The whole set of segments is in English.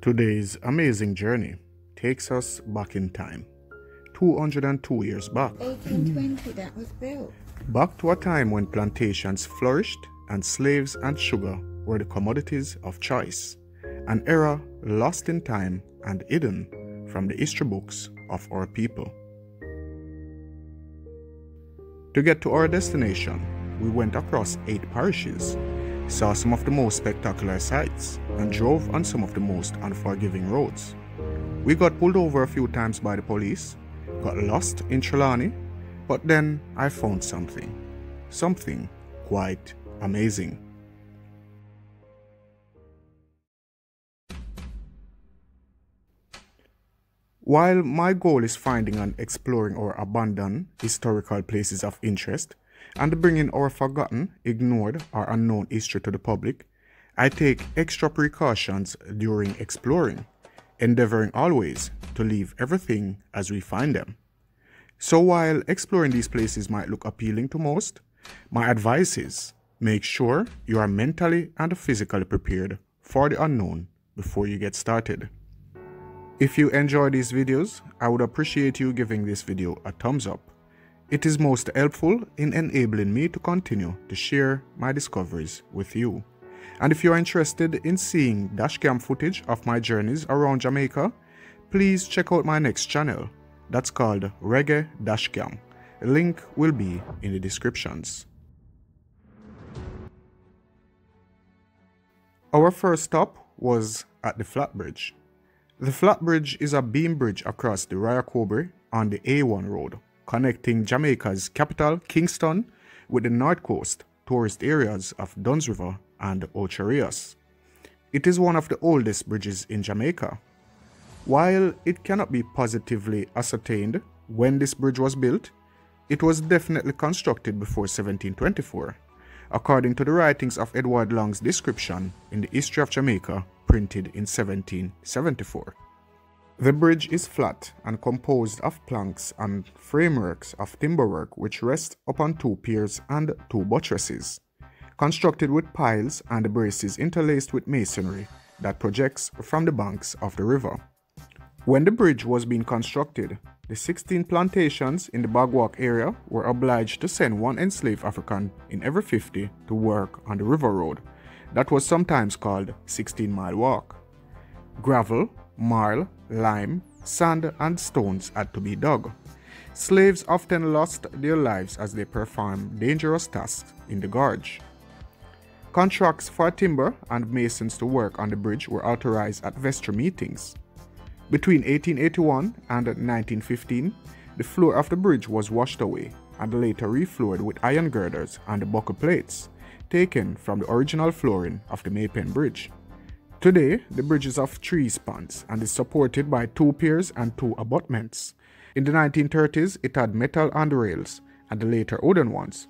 Today's amazing journey takes us back in time, 202 years back. 1820 that was built. Back to a time when plantations flourished and slaves and sugar were the commodities of choice, an era lost in time and hidden from the history books of our people. To get to our destination, we went across 8 parishes, saw some of the most spectacular sights, and drove on some of the most unforgiving roads. We got pulled over a few times by the police, got lost in Trelawney, but then I found something quite amazing. While my goal is finding and exploring our abandoned historical places of interest and bringing our forgotten, ignored, or unknown history to the public, I take extra precautions during exploring, endeavoring always to leave everything as we find them. So while exploring these places might look appealing to most, my advice is make sure you are mentally and physically prepared for the unknown before you get started. If you enjoy these videos, I would appreciate you giving this video a thumbs up. It is most helpful in enabling me to continue to share my discoveries with you. And if you are interested in seeing dashcam footage of my journeys around Jamaica, please check out my next channel. That's called Reggae Dashcam. A link will be in the descriptions. Our first stop was at the Flat Bridge. The Flat Bridge is a beam bridge across the Ryakobri on the A1 road, connecting Jamaica's capital, Kingston, with the north coast tourist areas of Duns River and Ocho Rios. It is one of the oldest bridges in Jamaica. While it cannot be positively ascertained when this bridge was built, it was definitely constructed before 1724, according to the writings of Edward Long's description in the History of Jamaica, printed in 1774. The bridge is flat and composed of planks and frameworks of timberwork which rest upon 2 piers and 2 buttresses, constructed with piles and braces interlaced with masonry that projects from the banks of the river. When the bridge was being constructed, the 16 plantations in the Bagwalk area were obliged to send 1 enslaved African in every 50 to work on the river road that was sometimes called 16-mile walk. Gravel, marl, lime, sand, and stones had to be dug. Slaves often lost their lives as they performed dangerous tasks in the gorge. Contracts for timber and masons to work on the bridge were authorized at vestry meetings. Between 1881 and 1915, the floor of the bridge was washed away and later refloored with iron girders and buckle plates, taken from the original flooring of the Maypen Bridge. Today, the bridge is of 3 spans and is supported by 2 piers and 2 abutments. In the 1930s, it had metal handrails and later wooden ones,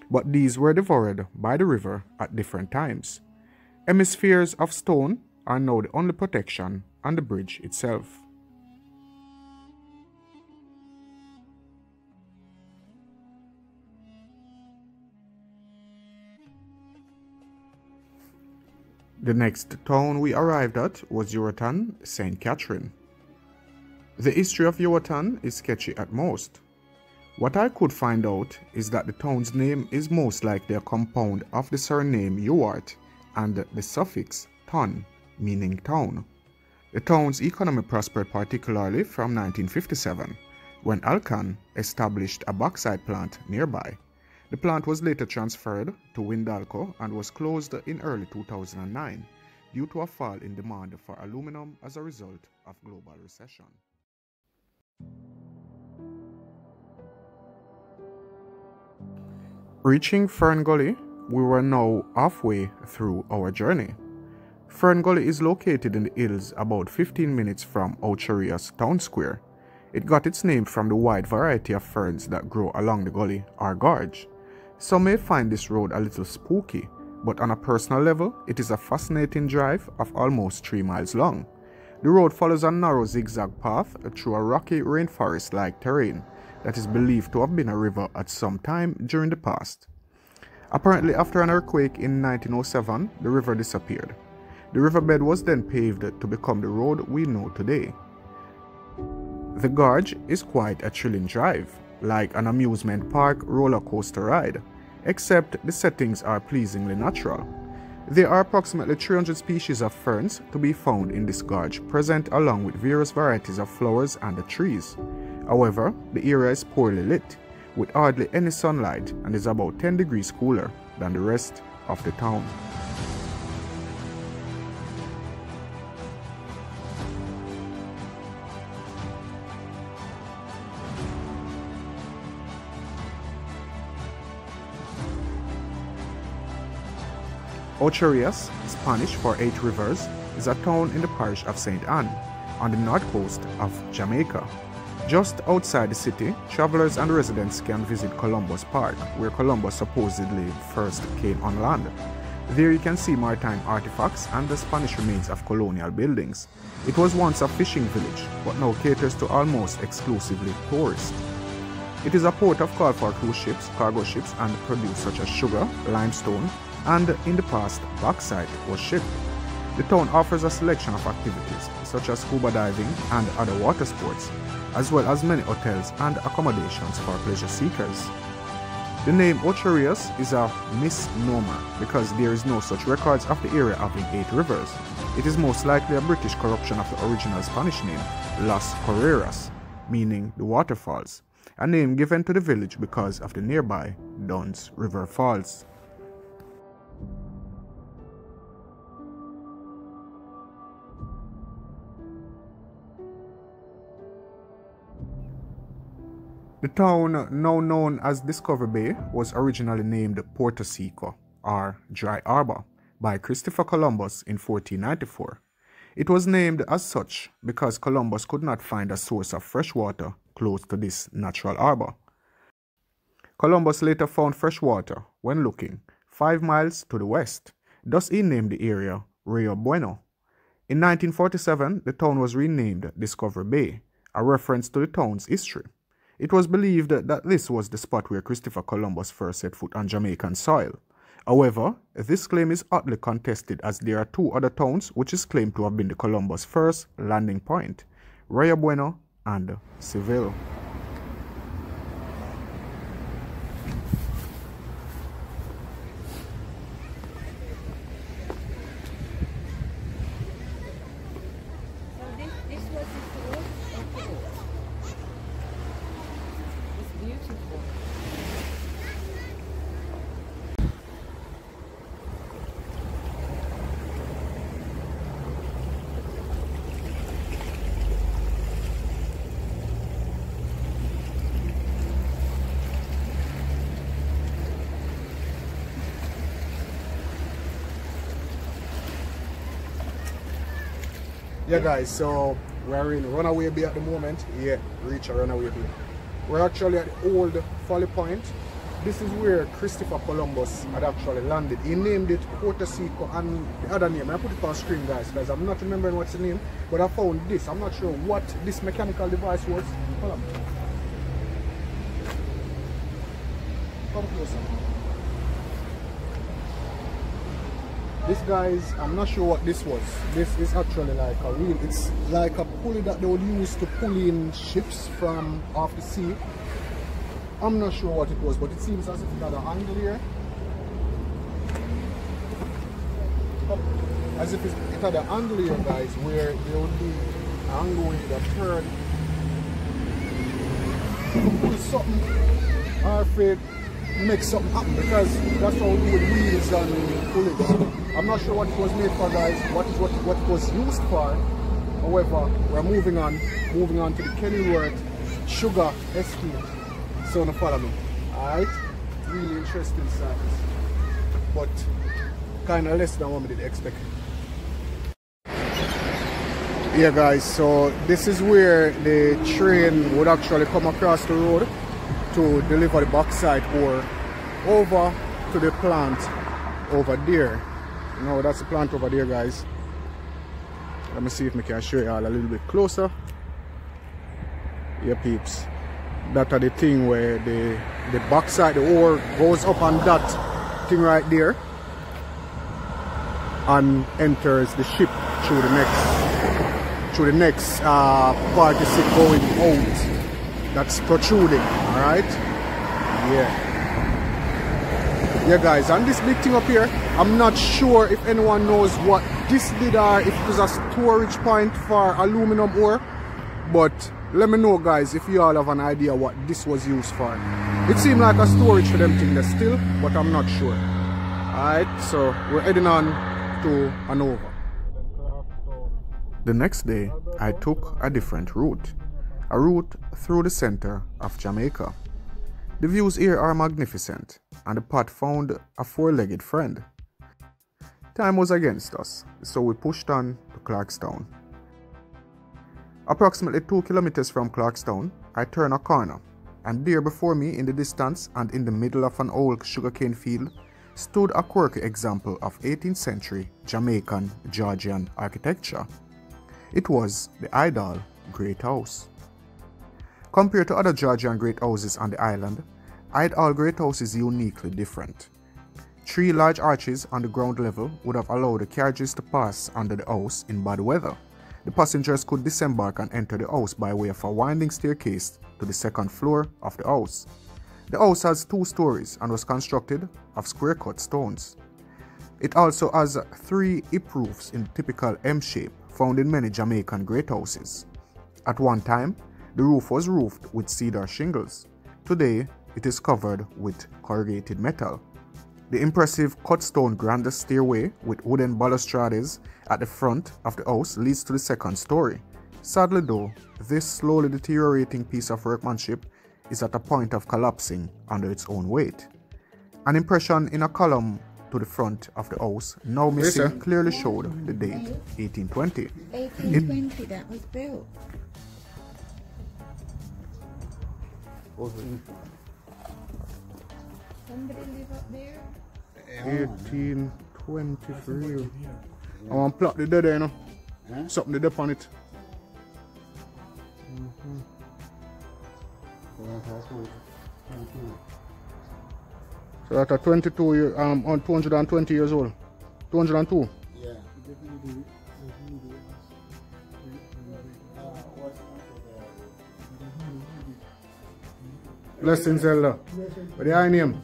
but these were devoured by the river at different times. Hemispheres of stone are now the only protection on the bridge itself. The next town we arrived at was Euroton, St. Catherine. The history of Euroton is sketchy at most. What I could find out is that the town's name is most likely a compound of the surname Ewart and the suffix ton, meaning town. The town's economy prospered particularly from 1957, when Alcan established a bauxite plant nearby. The plant was later transferred to Windalco and was closed in early 2009 due to a fall in demand for aluminum as a result of global recession. Reaching Fern Gully, we were now halfway through our journey. Fern Gully is located in the hills about 15 minutes from Ocho Rios town square. It got its name from the wide variety of ferns that grow along the gully or gorge. Some may find this road a little spooky, but on a personal level, it is a fascinating drive of almost 3 miles long. The road follows a narrow zigzag path through a rocky rainforest-like terrain that is believed to have been a river at some time during the past. Apparently, after an earthquake in 1907, the river disappeared. The riverbed was then paved to become the road we know today. The gorge is quite a thrilling drive, like an amusement park roller coaster ride, except the settings are pleasingly natural. There are approximately 300 species of ferns to be found in this gorge, present along with various varieties of flowers and the trees. However, the area is poorly lit, with hardly any sunlight, and is about 10 degrees cooler than the rest of the town. Ocho Rios, Spanish for 8 Rivers, is a town in the parish of St. Anne, on the north coast of Jamaica. Just outside the city, travelers and residents can visit Columbus Park, where Columbus supposedly first came on land. There you can see maritime artifacts and the Spanish remains of colonial buildings. It was once a fishing village, but now caters to almost exclusively tourists. It is a port of call for cruise ships, cargo ships, and produce such as sugar, limestone, and in the past, bauxite was shipped. The town offers a selection of activities such as scuba diving and other water sports, as well as many hotels and accommodations for pleasure seekers. The name Ocho Rios is a misnomer because there is no such records of the area having 8 rivers. It is most likely a British corruption of the original Spanish name, Las Correras, meaning the waterfalls, a name given to the village because of the nearby Dunn's River Falls. The town, now known as Discovery Bay, was originally named Puerto Seco, or Dry Harbor, by Christopher Columbus in 1494. It was named as such because Columbus could not find a source of fresh water close to this natural harbor. Columbus later found fresh water when looking 5 miles to the west, thus he named the area Rio Bueno. In 1947, the town was renamed Discovery Bay, a reference to the town's history. It was believed that this was the spot where Christopher Columbus first set foot on Jamaican soil. However, this claim is hotly contested as there are 2 other towns which is claimed to have been the Columbus' first landing point, Rio Bueno and Seville. This was the fourth of the boat. It's beautiful. Yeah guys, so we're in Runaway Bay at the moment. Yeah, reach a Runaway Bay. We're actually at the old Folly Point. This is where Christopher Columbus had actually landed. He named it Puerto Seco and the other name. I put it on screen guys because I'm not remembering what's the name, but I found this. I'm not sure what this mechanical device was. Hold on. Come closer. This guys, I'm not sure what this was. This is actually like a wheel. It's like a pulley that they would use to pull in ships from off the sea. I'm not sure what it was, but it seems as if it had an angle here. As if it had an angle here, guys, where there would be an angle with a turn. Pull something, or if it make something happen, because that's how we do with wheels and pulleys. I'm not sure what it was made for, guys, what it was used for. However, we're moving on to the Kenilworth Sugar Estate. So now follow me. Alright? Really interesting size. But kinda less than what we did expect. Yeah guys, so this is where the train would actually come across the road to deliver the bauxite ore over to the plant over there. You know, that's the plant over there, guys. Let me see if I can show you all a little bit closer. Yeah, peeps. That are the thing where the bauxite, the ore goes up on that thing right there. and enters the ship through the next partition going out. That's protruding, alright? Yeah guys, and this big thing up here, I'm not sure if anyone knows what this did or if it was a storage point for aluminum ore, but let me know guys if you all have an idea what this was used for. It seemed like a storage for them thing there still, but I'm not sure. Alright, so we're heading on to Hanover. The next day, I took a different route. A route through the center of Jamaica. The views here are magnificent, and the path found a four-legged friend. Time was against us, so we pushed on to Clarkstown. Approximately 2 kilometers from Clarkstown, I turned a corner, and there before me in the distance and in the middle of an old sugarcane field stood a quirky example of 18th century Jamaican Georgian architecture. It was the Hyde Great House. Compared to other Georgian great houses on the island, Hyde Great House is uniquely different. 3 large arches on the ground level would have allowed the carriages to pass under the house in bad weather. The passengers could disembark and enter the house by way of a winding staircase to the second floor of the house. The house has 2 stories and was constructed of square-cut stones. It also has 3 hip roofs in typical M shape found in many Jamaican great houses. At one time, the roof was roofed with cedar shingles. Today, it is covered with corrugated metal. The impressive cut stone grand stairway with wooden balustrades at the front of the house leads to the second story. Sadly though, this slowly deteriorating piece of workmanship is at a point of collapsing under its own weight. An impression in a column to the front of the house, now missing, clearly showed the date 1820. 1820 that was built. Somebody live up there? 1823. I want to plot the dead there, you know. Something to dip on it. So that's a 22 year, on 220 years old. 202. Yeah. Blessings, Elder. What do you name?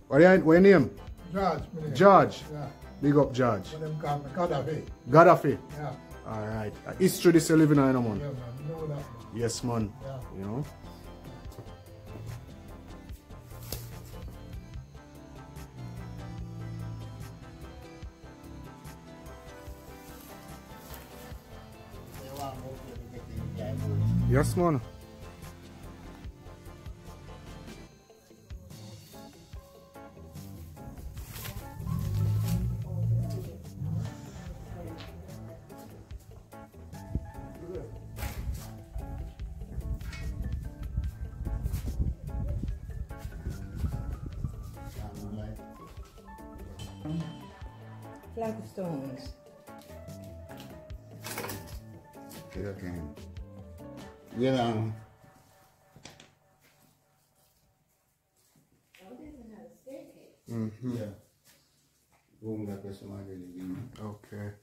What your name? George. George. Yeah. Big up, George. What them call me Gaddafi. Gaddafi. Yeah. Alright. History this you living in, man. Yeah, man. You know that. Yes, man. Yeah. You know. Yes, man. Flagstones. Okay. You know. Mm-hmm. Yeah. Room that person might really be. Okay.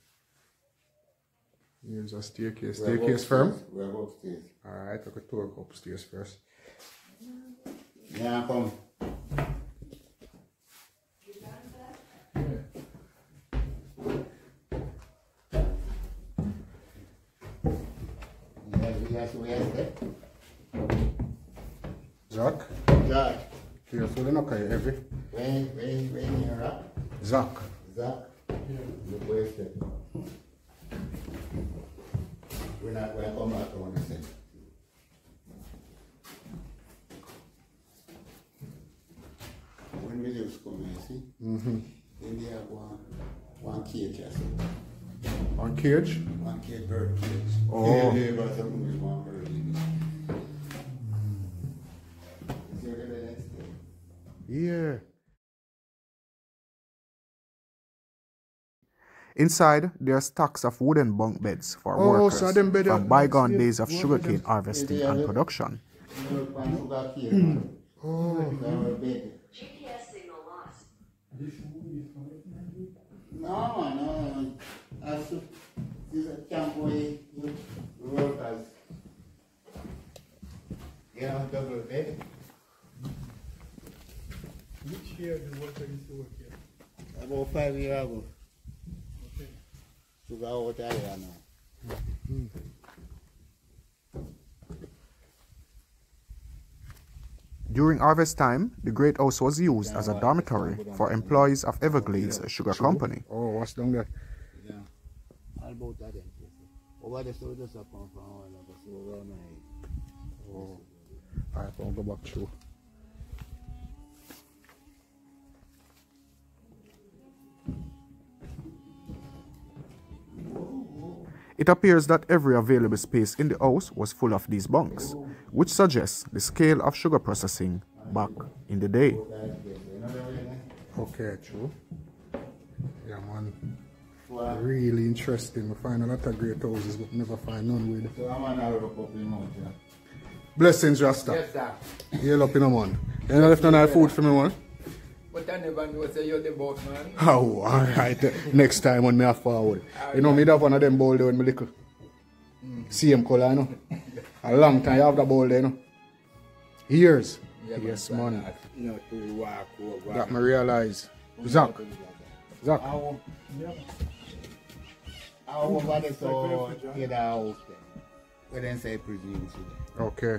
Here's a staircase. Staircase firm? We're upstairs. Alright, I could tour upstairs first. Yeah, come. Zach? Zach. Careful, they're not kind of heavy. When you're up. Zach. Zach. Look where it's at. We're not going to come back on the same. When we just come here, see? Mm-hmm. Then they have one cage, I see. On cage? One cage, bird cage. Oh. Yeah, but something with one bird in it. See what the next day? Yeah. Inside, there are stacks of wooden bunk beds for workers so them bed from bygone days of sugarcane harvesting and production. Oh. GPS signal lost. No, no. As to this a camp where you work as double bed. Which year the water used to work here? About 5 years ago. Okay. To go out there now. During harvest time, the Great House was used as a dormitory for employees of Everglades Sugar Company. Oh, what's down there? Yeah. All about that then. Over the store just come from all of us. So around my Oh. Alright, I'll go back through. It appears that every available space in the house was full of these bunks, which suggests the scale of sugar processing back in the day. Okay, true. Yeah, man. Really interesting. We find a lot of great houses, but never find none with. So I'm gonna have a couple months, yeah. Blessings, Rasta. Yes, sir. Heal up in a man. You ain't left no food for me, man. But I never know say you're the boss, man. Oh, alright. Next time when me have forward. You know, me have one of them bowl there when me little. Same color, you know. A long time you have that bowl there, you know. Years. Yeah, Yes, man. You know, to walk over. That me realize. Zach. Zach. I want to so get the house then. But then say presume to Okay.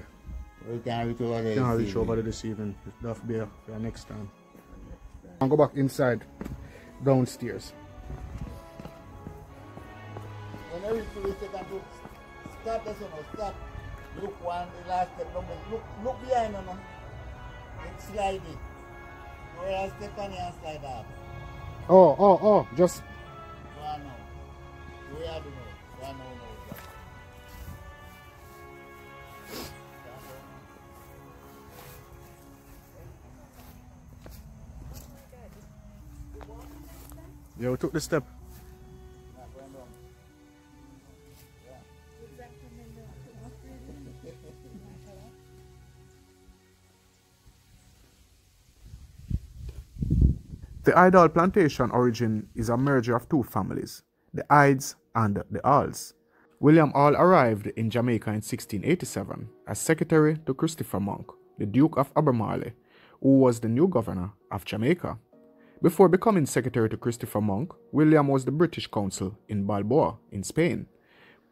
we can reach over there. Can't reach over there this evening. That'll be for next time. I'll go back inside, downstairs. When I reach to the second look, stop the sun, stop. Look one, the last step, look behind you now. It's sliding. Where I step on and slide up. Oh, just. One now. Where I do know. One now. Yeah, we took the step. The Hyde plantation origin is a merger of two families, the Hydes and the Halls. William Hall arrived in Jamaica in 1687 as secretary to Christopher Monk, the Duke of Albemarle, who was the new governor of Jamaica. Before becoming secretary to Christopher Monk, William was the British consul in Balboa in Spain.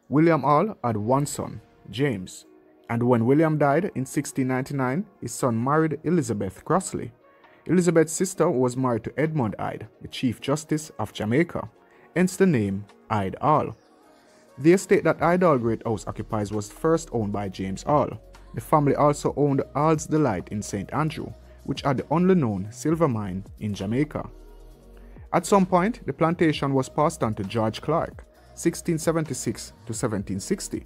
William Hall had one son, James, and when William died in 1699, his son married Elizabeth Crossley. Elizabeth's sister was married to Edmund Hyde, the Chief Justice of Jamaica, hence the name Hyde Hall. The estate that Hyde Hall Great House occupies was first owned by James Hall. The family also owned Hall's Delight in St. Andrew, which are the only known silver mine in Jamaica. At some point, the plantation was passed on to George Clark, 1676 to 1760.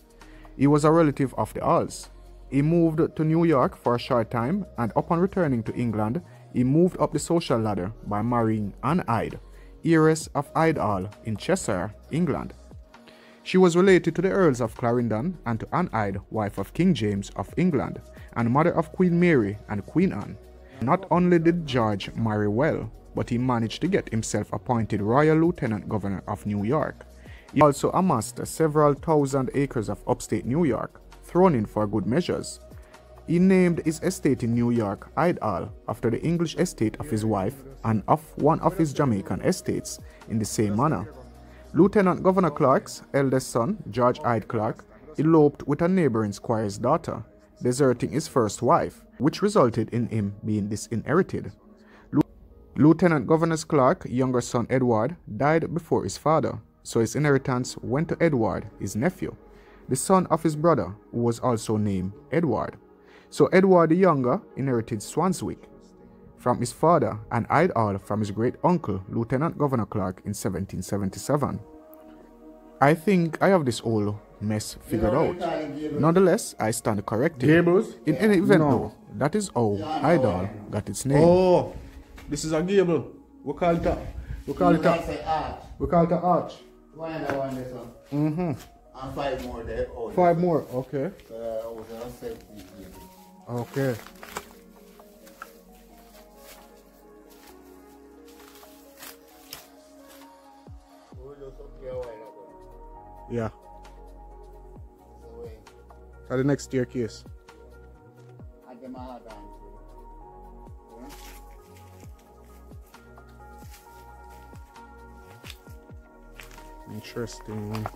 He was a relative of the Halls. He moved to New York for a short time, and upon returning to England, he moved up the social ladder by marrying Anne Hyde, heiress of Hyde Hall in Cheshire, England. She was related to the Earls of Clarendon and to Anne Hyde, wife of King James of England, and mother of Queen Mary and Queen Anne. Not only did George marry well, but he managed to get himself appointed Royal Lieutenant Governor of New York. He also amassed several thousand acres of upstate New York, thrown in for good measures. He named his estate in New York Hyde Hall after the English estate of his wife and of one of his Jamaican estates in the same manner. Lieutenant Governor Clark's eldest son, George Hyde Clark, eloped with a neighboring squire's daughter, deserting his first wife, which resulted in him being disinherited. Lieutenant Governor Clark's younger son Edward died before his father, so his inheritance went to Edward, his nephew, the son of his brother, who was also named Edward. So Edward the Younger inherited Swanswick from his father and Hyde Hall from his great-uncle, Lieutenant Governor Clark, in 1777. I think I have this whole mess figured out. Nonetheless, I stand corrected. Gables? In any event No. though, that is how Hyde Hall got its name. Oh, this is a gable. We call it a arch. we call it a arch. One and one this one. And 5 more there. Oh, 5 more. Okay. Okay. Yeah. So way. At the next staircase. And them are done. Interesting.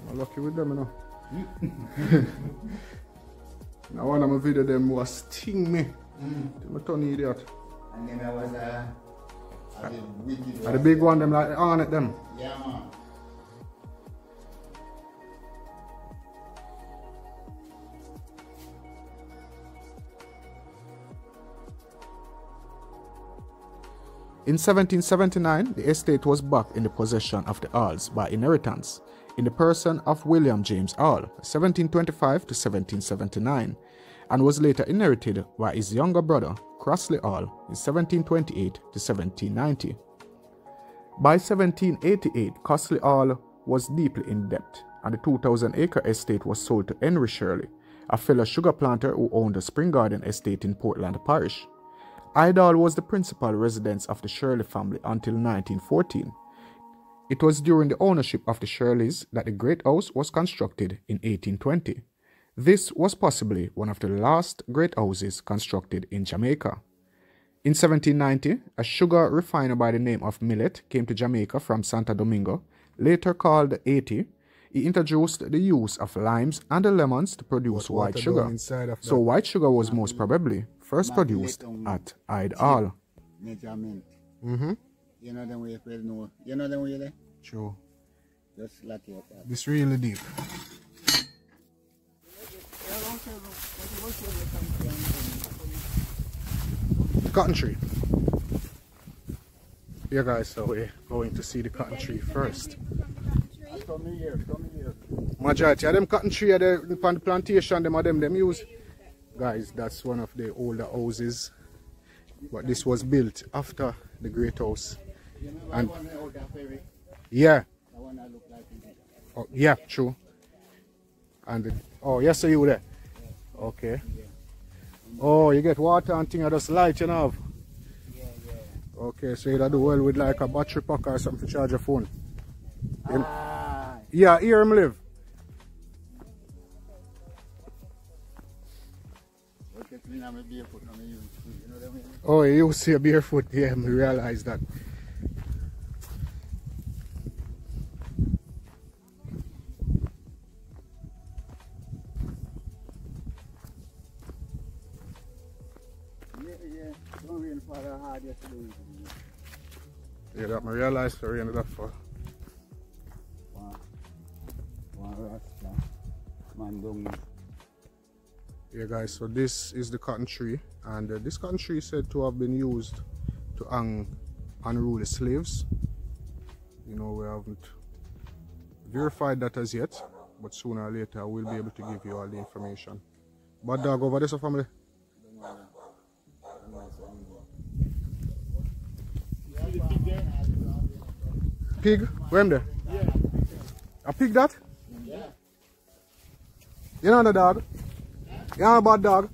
I'm lucky with them, you know. Now one of my video them was sting me. I'm a ton idiot. And then there was a wicked And the big one them like on at them. Yeah, man. In 1779, the estate was back in the possession of the Halls by inheritance, in the person of William James Hall, 1725 to 1779, and was later inherited by his younger brother, Crossley Hall, in 1728 to 1790. By 1788, Crossley Hall was deeply in debt, and the 2,000-acre estate was sold to Henry Shirley, a fellow sugar planter who owned the Spring Garden estate in Portland Parish. Hyde was the principal residence of the Shirley family until 1914. It was during the ownership of the Shirleys that the Great House was constructed in 1820. This was possibly one of the last great houses constructed in Jamaica. In 1790, a sugar refiner by the name of Millet came to Jamaica from Santo Domingo, later called Haiti. He introduced the use of limes and the lemons to produce white sugar. So white sugar was most probably first produced at Hyde Hall. Measurement. Mm-hmm. You know them way you know. You know them way there? Sure. Just like it. This really deep. Cotton tree. Yeah guys, so we're going to see the cotton tree first. Come here. Majority of them cotton tree are there on the plantation, them use. Guys, that's one of the older houses. But this was built after the Great House. You know And one out that ferry? yeah. That one that look like it. Oh, yeah, true. And oh, yes, so you there? Okay. Oh, you get water and thing, just light, you know. Yeah. Okay, so you do well with like a battery pack or something to charge your phone. Ah. Yeah, here him live. Oh, you see a barefoot, yeah, I realize that. Don't rain for the hard yesterday. Yeah, that I realized the rain that for. One rasta. Man down. Yeah guys, so this is the cotton tree, and this cotton tree is said to have been used to hang unruly slaves. You know, we haven't verified that as yet, but sooner or later I will be able to give you all the information. Bad dog over there, so family. Pig? Where am there? Yeah. A pig that? Yeah. You know the dog? You know about dog?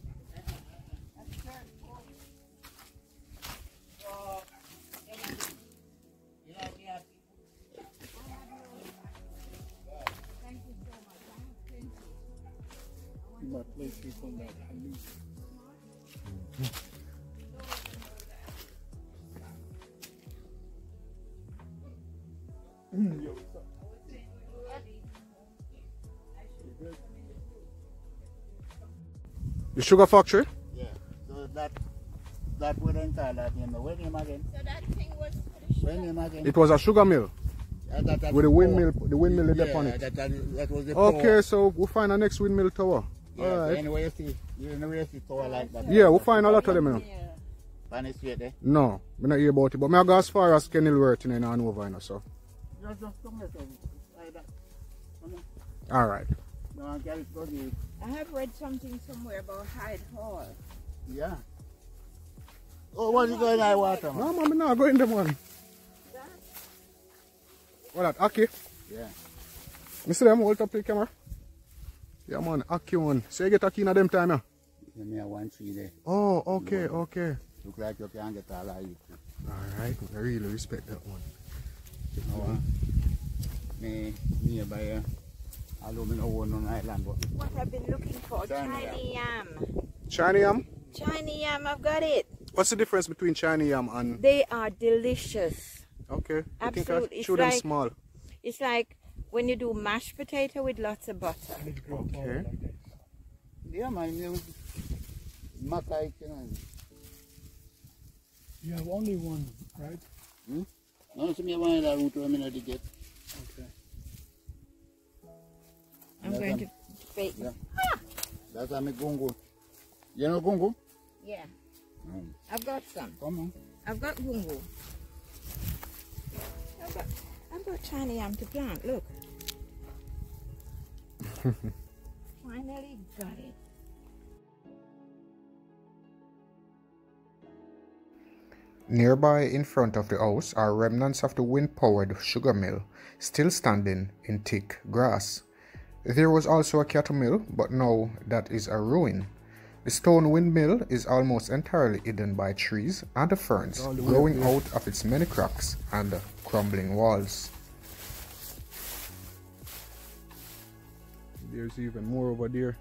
The sugar factory? Yeah. So that wouldn't call that name. What name again? So that thing was for the What name again? It was a sugar mill That with the windmill is up on it. That was the Okay, power. so we'll find our next windmill tower. Yeah, Alright. anyway, you see tower like that. Yeah, we'll find a lot of them. You know. Find it straight there. No, I'm not hear about it, but I go as far as Kenilworth in Hanover, you know, so. Just come here, like that. Come on. Alright. No, carry it for you. I have read something somewhere about Hyde Hall. Yeah. Oh, what is going on water, man? No, man, I'm not going them one. What that? Okay. Yeah. You see them? Hold up the camera. Yeah, man, Aki one. So you get Aki in them time, yeah? You may have 1 tree there. Oh, okay, okay. Look like you can get all of it. Alright, I really respect that one. No, me nearby, although I don't own on island, but What I've been looking for, Chinese yam. Shiny yam? Chinese yam, I've got it. What's the difference between shiny yam and... They are delicious. Okay, I think I Absolutely. show them small. It's like when you do mashed potato with lots of butter. Okay. yeah, man, you Makai, you know. You have only one, right? No, so me one of the route where I not get. Okay. I'm going to bake. Yeah. That's how me gungo. You know gungo? Yeah. I've got some. Come on. I've got gungo. I've got Chinese yam to plant. Look. Finally got it. Nearby in front of the house are remnants of the wind-powered sugar mill, still standing in thick grass. There was also a cattle mill, but now that is a ruin. The stone windmill is almost entirely hidden by trees and the ferns growing out of its many cracks and crumbling walls. There's even more over there.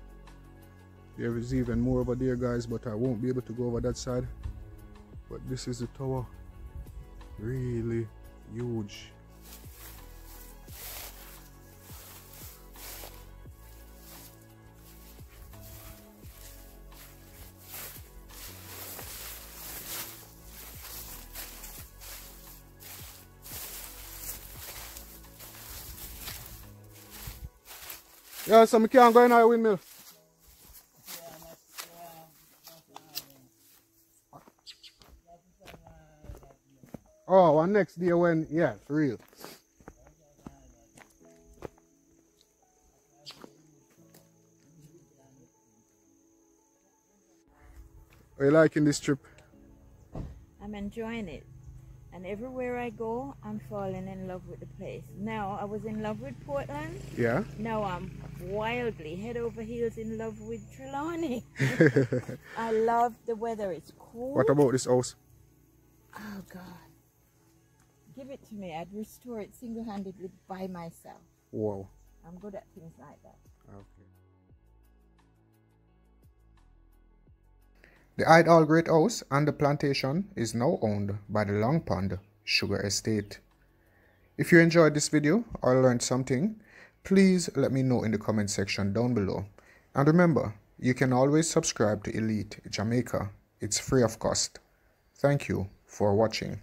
There is even more over there, guys, but I won't be able to go over that side. But this is the tower. Really huge. Yeah, so we can't go in our windmill. Oh, one next day when, yeah, for real. Are you liking this trip? I'm enjoying it. And everywhere I go, I'm falling in love with the place. Now, I was in love with Portland. Yeah. Now I'm wildly head over heels in love with Trelawney. I love the weather. It's cool. What about this house? Oh, God. Give it to me. I'd restore it single-handedly by myself. Wow. I'm good at things like that. Okay. The Hyde Great House and the plantation is now owned by the Long Pond Sugar Estate. If you enjoyed this video or learned something, please let me know in the comment section down below. And remember, you can always subscribe to Elite Jamaica. It's free of cost. Thank you for watching.